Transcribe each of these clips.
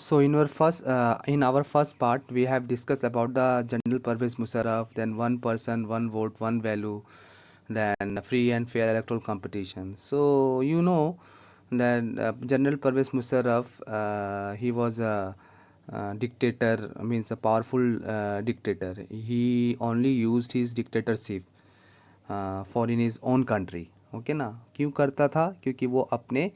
So in our first part, we have discussed about the General Pervez Musharraf, then one person, one vote, one value, then free and fair electoral competition. So you know that General Pervez Musharraf, he was a dictator, means a powerful dictator. He only used his dictatorship for in is own country. Okay ना. क्यों करता था? क्योंकि वो अपने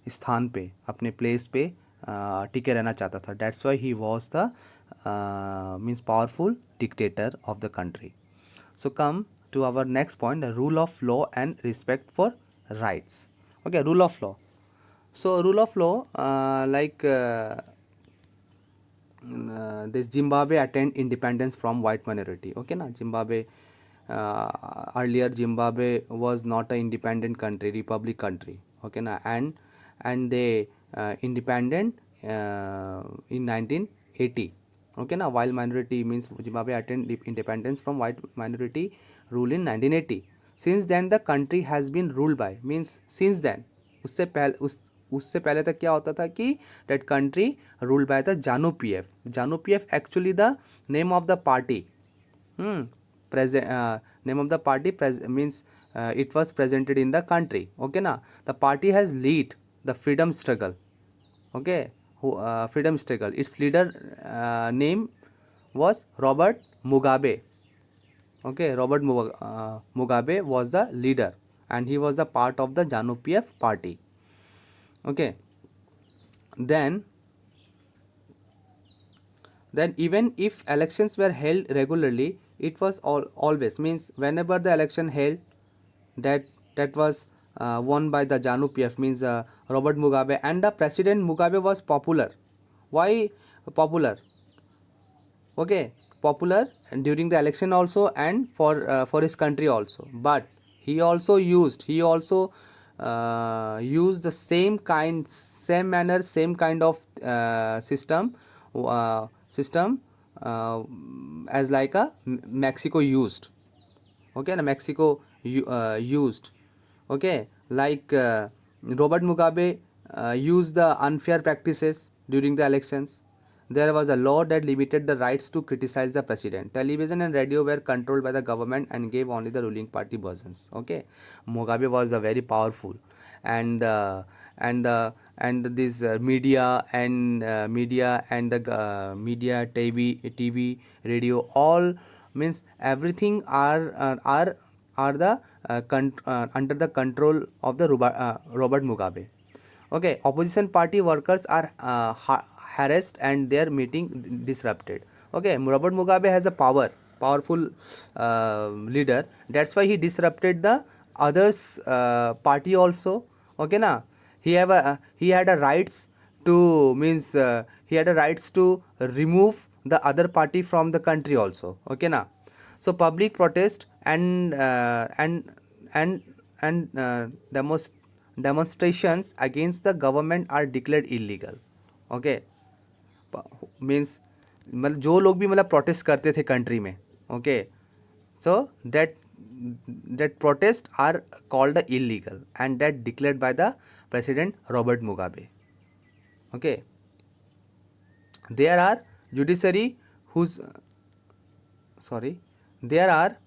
स्थान पे, अपने प्लेस पे टिके रहना चाहता था. That's why he was the means powerful dictator of the country. So come to our next point, the rule of law and respect for rights. Okay, rule of law. So rule of law, this Zimbabwe attained independence from white minority. Okay na. Zimbabwe, earlier Zimbabwe was not an independent country, republic country. Okay na. And they independent in 1980. Okay na. While minority means Zimbabwe attained independence from white minority rule in 1980. Since then the country has been ruled by, means since then, उससे पहले तक क्या होता था कि that country ruled by the JANU PF. JANU PF actually the name of the party. Name of the party means it was presented in the country. Okay na. The party has lead the freedom struggle. Okay, freedom struggle. Its leader name was Robert Mugabe. Okay, Robert Mugabe was the leader, and he was the part of the JANU PF party. Okay, then even if elections were held regularly, it was always, means whenever the election held, that was won by the JANU PF, means Robert Mugabe, and the president Mugabe was popular. Why popular? Okay, popular during the election also, and for his country also. But he also used the same manner, same kind of system as like a Mexico used. Okay, and Mexico used. Okay, like Robert Mugabe used the unfair practices during the elections. There was a law that limited the rights to criticize the president. Television and radio were controlled by the government and gave only the ruling party versions. Okay, Mugabe was a very powerful, and this media and TV, radio, all means everything are the under the control of the Robert Mugabe. Okay, opposition party workers are harassed and their meeting disrupted. Okay, Robert Mugabe has a powerful leader. That's why he disrupted the others party also. Okay na. He had a rights to, means he had a rights to remove the other party from the country also. Okay na. So public protest and demonstrations against the government are declared illegal. Okay, means मतलब जो लोग भी मतलब protest करते थे country में. Okay, so that protest are called illegal and that declared by the president Robert Mugabe. Okay, there are judiciary whose there are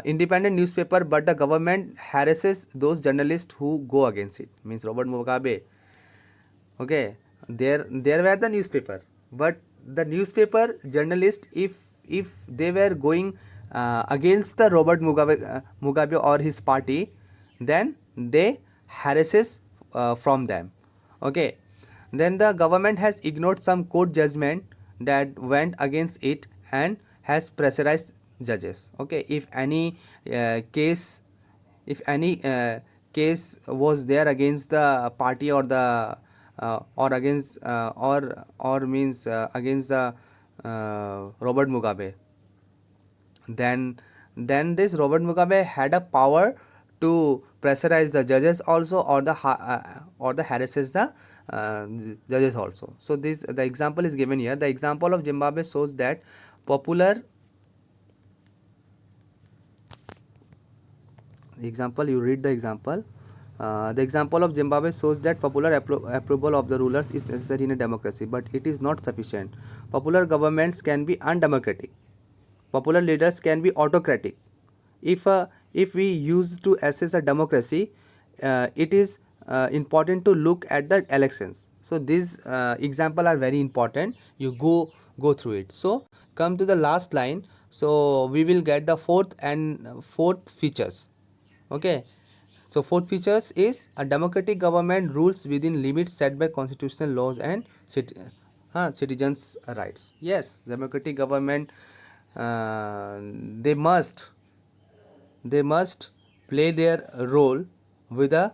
independent newspaper, but the government harasses those journalists who go against it. Means Robert Mugabe. Okay, there were the newspaper, but the newspaper journalist, if they were going against the Robert Mugabe or his party, then they harasses from them. Okay, then the government has ignored some court judgment that went against it and has pressurized judges. Okay, if any case was there against the party or the or against or means against the Robert Mugabe, then this Robert Mugabe had a power to pressurize the judges also, or the harasses the judges also. So the example is given here. The example of Zimbabwe shows that popular example, you read the example. The example of Zimbabwe shows that popular approval of the rulers is necessary in a democracy, but it is not sufficient. Popular governments can be undemocratic. Popular leaders can be autocratic. If we use to assess a democracy, it is important to look at the elections. So these example are very important. You go through it. So come to the last line. So we will get the fourth features. Okay. So fourth features is a democratic government rules within limits set by constitutional laws and citizens' rights. Yes, democratic government, uh, they must they must play their role with a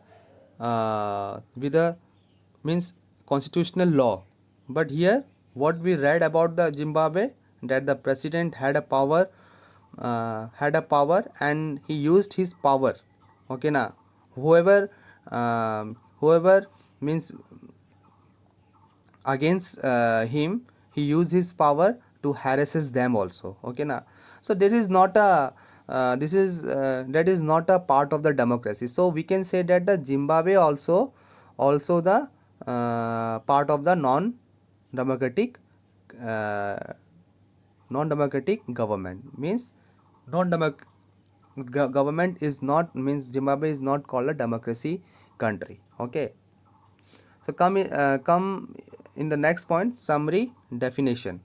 means constitutional law. But here what we read about the Zimbabwe, that the president had a power and he used his power. Okay na, whoever means against him, he used his power to harasses them also. Okay na, so this is not a that is not a part of the democracy. So we can say that the Zimbabwe also the part of the democratic uh, non-democratic government. Means non-democratic government is not, means Zimbabwe is not called a democracy country. Okay. So come in the next point, summary definition.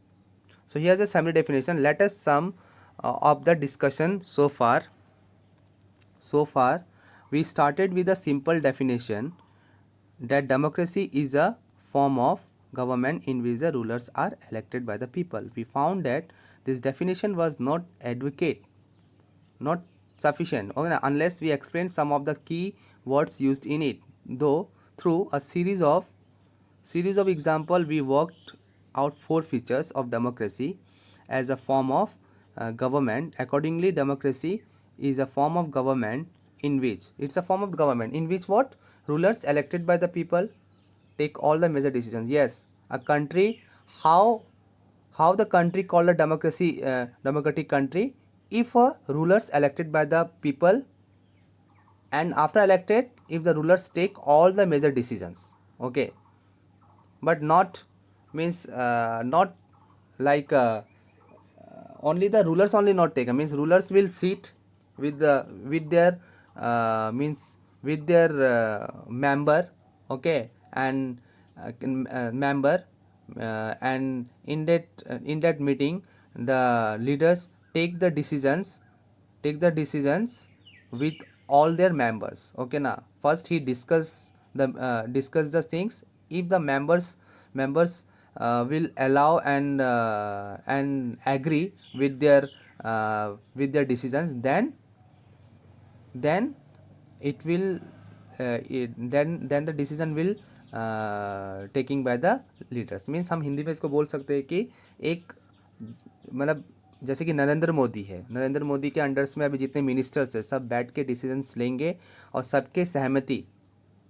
So here's the summary definition. Let us sum of the discussion so far. So far, we started with a simple definition that democracy is a form of government in which the rulers are elected by the people. We found that this definition was not not sufficient, okay, unless we explain some of the key words used in it. Though through a series of example, we worked out four features of democracy as a form of government. Accordingly, democracy is a form of government in which what rulers elected by the people take all the major decisions. Yes, a country, how the country called a democratic country, if rulers elected by the people, and after elected, if the rulers take all the major decisions. Okay, but not means not like only the rulers only not take, means rulers will sit with their means with their member. Okay, and member, and in that meeting the leaders take the decisions with all their members. Okay na, first he discuss the things. If the members will allow and agree with their decisions, then it will then the decision will taking by the leaders. Means हम हिंदी में इसको बोल सकते हैं कि एक मतलब जैसे कि नरेंद्र मोदी के अंडर्स में अभी जितने मिनिस्टर्स हैं सब बैठ के डिसीजंस लेंगे और सबके सहमति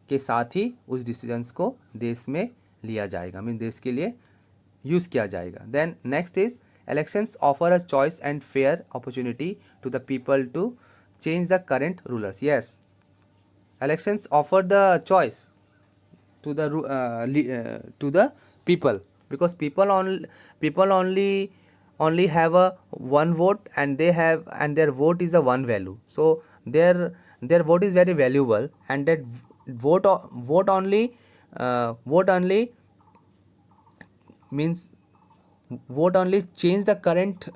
के साथ ही उस डिसीजंस को देश में लिया जाएगा, मीन देश के लिए यूज़ किया जाएगा. Then next is elections offer a choice and fair opportunity to the people to change the current rulers. Yes, elections offer the choice to the people, because people only have a one vote, and their vote is a one value. So their vote is very valuable, and that vote only means vote only change the current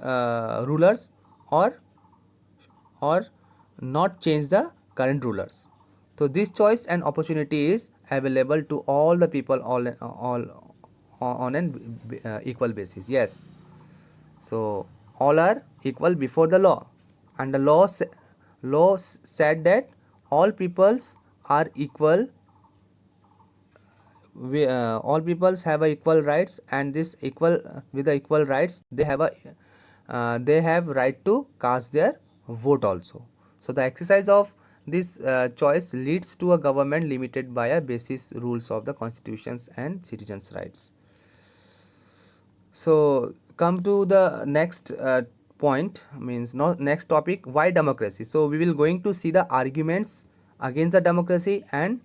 rulers, or not change the current rulers. So this choice and opportunity is available to all the people, all on an equal basis. Yes, so all are equal before the law, and the law said that all peoples are equal. All peoples have equal rights, and this equal with the equal rights they have right to cast their vote also. So the exercise of this choice leads to a government limited by a basis rules of the constitutions and citizens rights. So come to the next point, means no next topic, why democracy. So we will going to see the arguments against the democracy and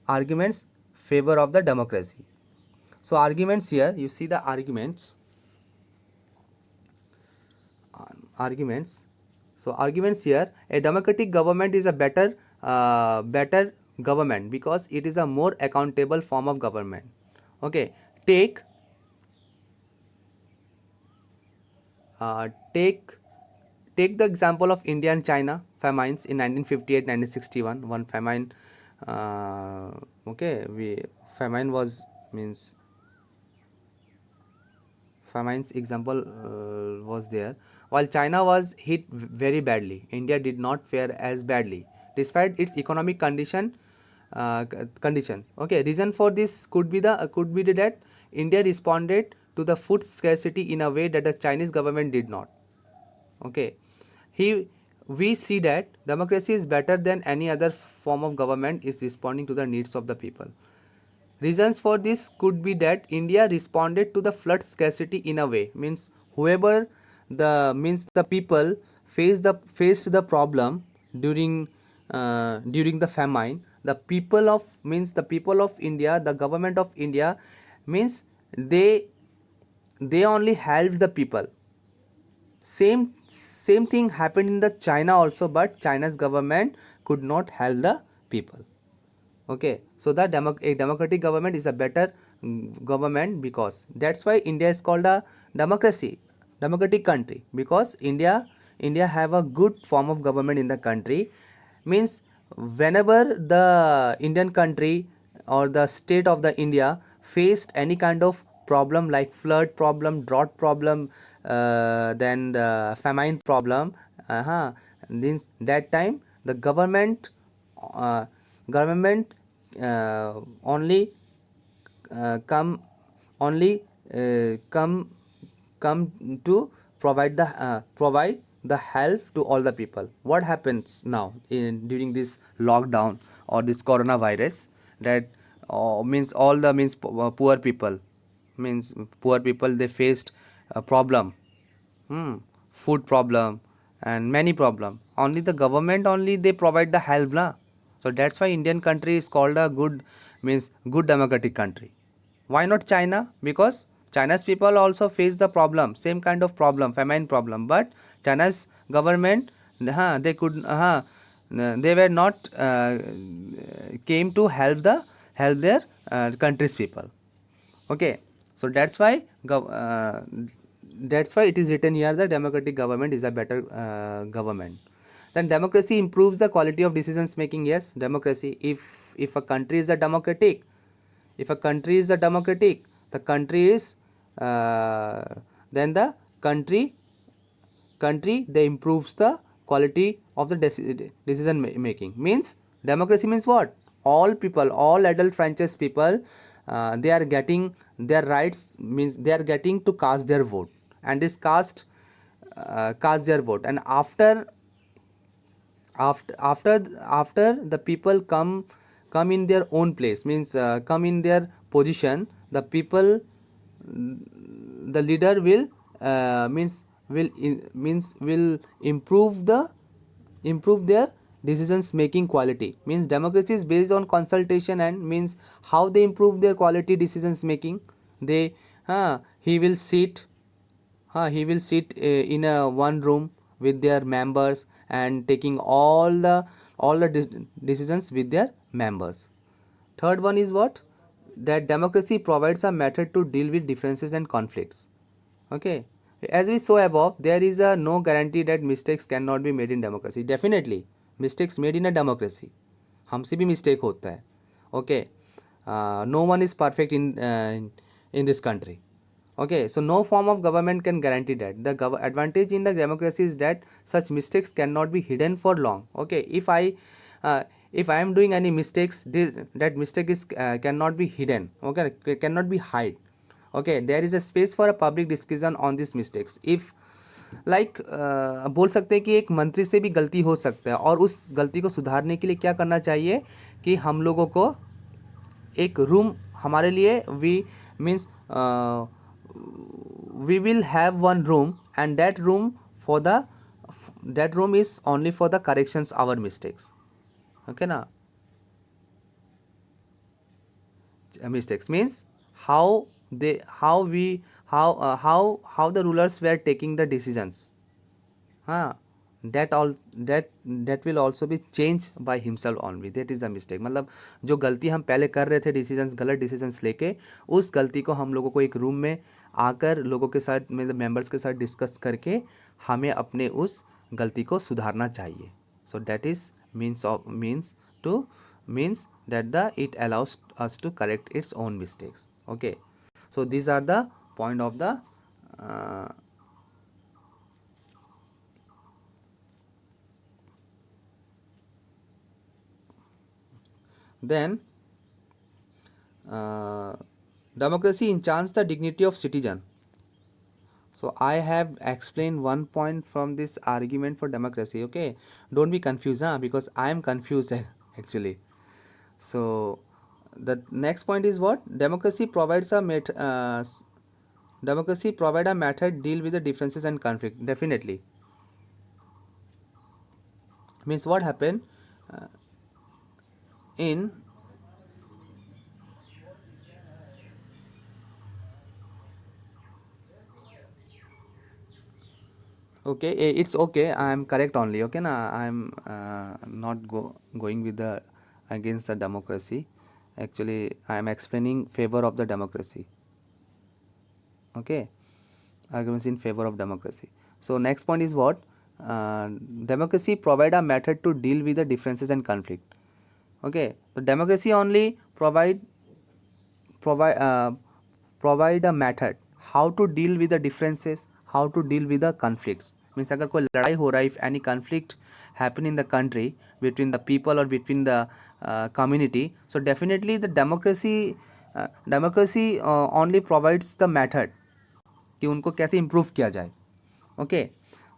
arguments favor of the democracy. So arguments here, you see the arguments. So arguments here, a democratic government is a better government because it is a more accountable form of government. Okay, take uh, take take the example of India and China famines in 1958 1961. One famine, okay, we famine was means famine's example was there. While China was hit very badly, India did not fare as badly despite its economic conditions. Okay, reason for this could be that India responded to the food scarcity in a way that the Chinese government did not. Okay, he we see that democracy is better than any other form of government is responding to the needs of the people. Reasons for this could be that India responded to the flood scarcity in a way, means whoever the people faced the problem during the famine. The people of India, the government of India, means they only helped the people. Same thing happened in the China also, but China's government could not help the people. Okay, so a democratic government is a better government, because that's why India is called a democratic country, because India have a good form of government in the country. Means whenever the Indian country or the state of the India faced any kind of problem like flood problem, drought problem, then the famine problem, means that time the uh, government only come only come to provide the help to all the people. What happens now during this lockdown or this coronavirus, that means all the poor people, they faced a problem, hmm, food problem and many problem. Only the government only they provide the help na. So that's why Indian country is called a good democratic country. Why not China? Because China's people also face the problem, same kind of problem, famine problem, but China's government, they could they were not came to help their country's people. Okay, so that's why it is written here that democratic government is a better government. Then democracy improves the quality of decisions making. Yes, democracy, if a country is a democratic, the country is then the country they improves the quality of the decision making. Means democracy means what? All people, all adult franchise people, they are getting their rights, means they are getting to cast their vote, and this cast their vote, and after the people come in their own place, means come in their position, the people, the leader will will improve their decisions making quality. Means democracy is based on consultation, and means how they improve their quality decisions making. They he will sit in a one room with their members and taking all the decisions with their members. Third one is what? That democracy provides a method to deal with differences and conflicts. Okay, as we saw above, there is a no guarantee that mistakes cannot be made in democracy. Definitely mistakes made in a democracy, हमसे भी mistake होता है. Okay, no one is perfect in this country. Okay, so no form of government can guarantee that. The advantage in the democracy is that such mistakes cannot be hidden for long. Okay, if I am doing any mistakes, that mistake is cannot be hidden. Okay, cannot be hide. Okay, there is a space for a public discussion on these mistakes. If like बोल सकते हैं कि एक मंत्री से भी गलती हो सकता है, और उस गलती को सुधारने के लिए क्या करना चाहिए कि हम लोगों को एक रूम हमारे लिए means we will have one room, and that room is only for the corrections our mistakes. Okay na. mistakes means how they how we how the rulers were taking the decisions. हाँ, that will also be changed by himself only. That is the mistake. मतलब जो गलती हम पहले कर रहे थे, decisions गलत डिसीजंस लेके, उस गलती को हम लोगों को एक रूम में आकर लोगों के साथ मतलब मेंबर्स के साथ डिस्कस करके हमें अपने उस गलती को सुधारना चाहिए. So that is means that the it allows us to correct its own mistakes. Okay, so these are the point of the uh, then democracy enchants the dignity of citizen. So I have explained one point from this argument for democracy. Okay, don't be confused, because I am confused actually. So the next point is what? Democracy provide a method deal with the differences and conflict. Definitely. Means what happened in okay, it's okay, I am correct only. Okay, na, I am not going with the against the democracy. Actually I am explaining favor of the democracy. Okay, arguments in favor of democracy. So next point is what? Democracy provide a method to deal with the differences and conflict. Okay, so democracy only provide provide a method how to deal with the differences, how to deal with the conflicts. Means अगर कोई लड़ाई हो रहा है, if any conflict happen in the country between the people or between the community, so definitely the democracy only provides the method कि उनको कैसे improve किया जाए. Okay,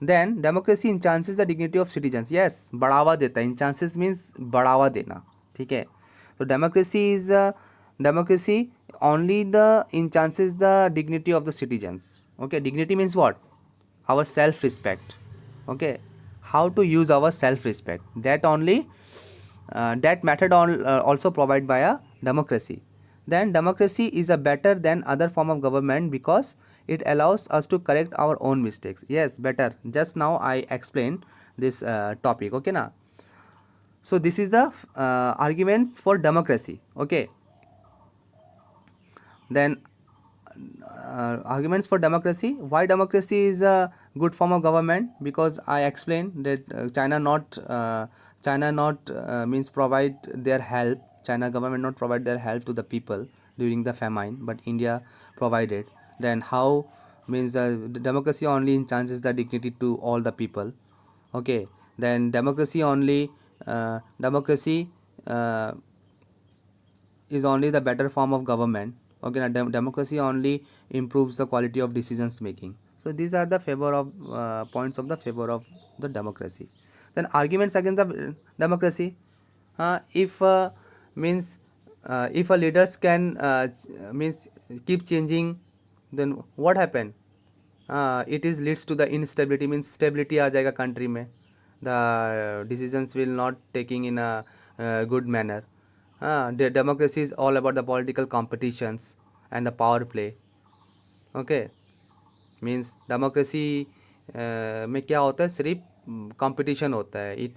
then democracy enhances the dignity of citizens. Yes, बढ़ावा देता है. इन chances means बढ़ावा देना. ठीक है, तो democracy only the in chances the dignity of the citizens. Okay, dignity means what? Our self respect. Okay, how to use our self respect, that only that method also provided by a democracy. Then democracy is a better than other form of government because it allows us to correct our own mistakes. Yes, better. Just now I explained this topic. Okay na. So this is the arguments for democracy. Okay, then arguments for democracy. Why democracy is a good form of government? Because I explained that China not means provide their help. China government not provide their help to the people during the famine, but India provided. Then how means the democracy only enhances the dignity to all the people. Okay, then democracy is only the better form of government. Okay, now democracy only improves the quality of decisions making. So these are the favor of points of the favor of the democracy. Then arguments against the democracy. If means if a leaders can means keep changing, then what happen? It is leads to the instability. Means stability आ जाएगा country में. The decisions will not taking in a good manner. The democracy is all about the political competitions and the power play. Okay, means democracy में क्या होता है? सिर्फ competition होता है. It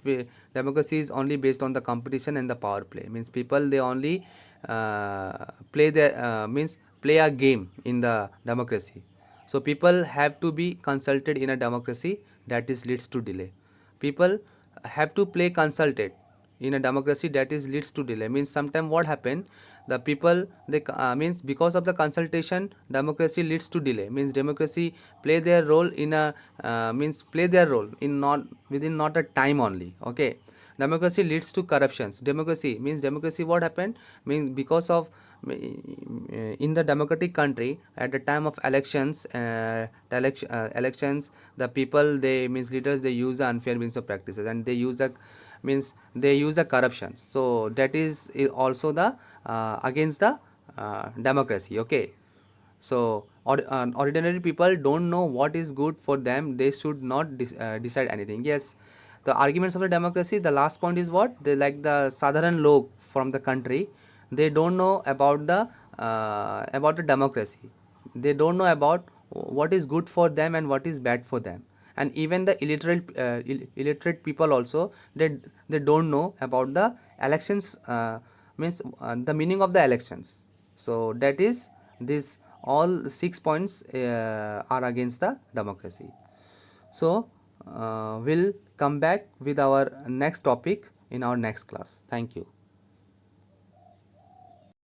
democracy is only based on the competition and the power play. Means people they only play the means play a game in the democracy. So people have to be consulted in a democracy, that is leads to delay. People have to play consulted in a democracy, that is leads to delay. Means sometime what happen, the people they means because of the consultation democracy leads to delay. Means democracy play their role in a means play their role in not within not a time only. Okay, democracy leads to corruptions. Democracy means democracy what happened means because of in the democratic country at the time of elections elections, the people they means leaders they use the unfair means of practices, and they use the means they use the corruption. So that is also the against the democracy. Okay, so ordinary people don't know what is good for them, they should not decide anything. Yes, the arguments of the democracy, the last point is what? They like the sadharan log from the country, they don't know about the about the democracy. They don't know about what is good for them and what is bad for them. And even the illiterate people also, they don't know about the elections, means the meaning of the elections. So that is this, all 6 points are against the democracy. So we'll come back with our next topic in our next class. Thank you.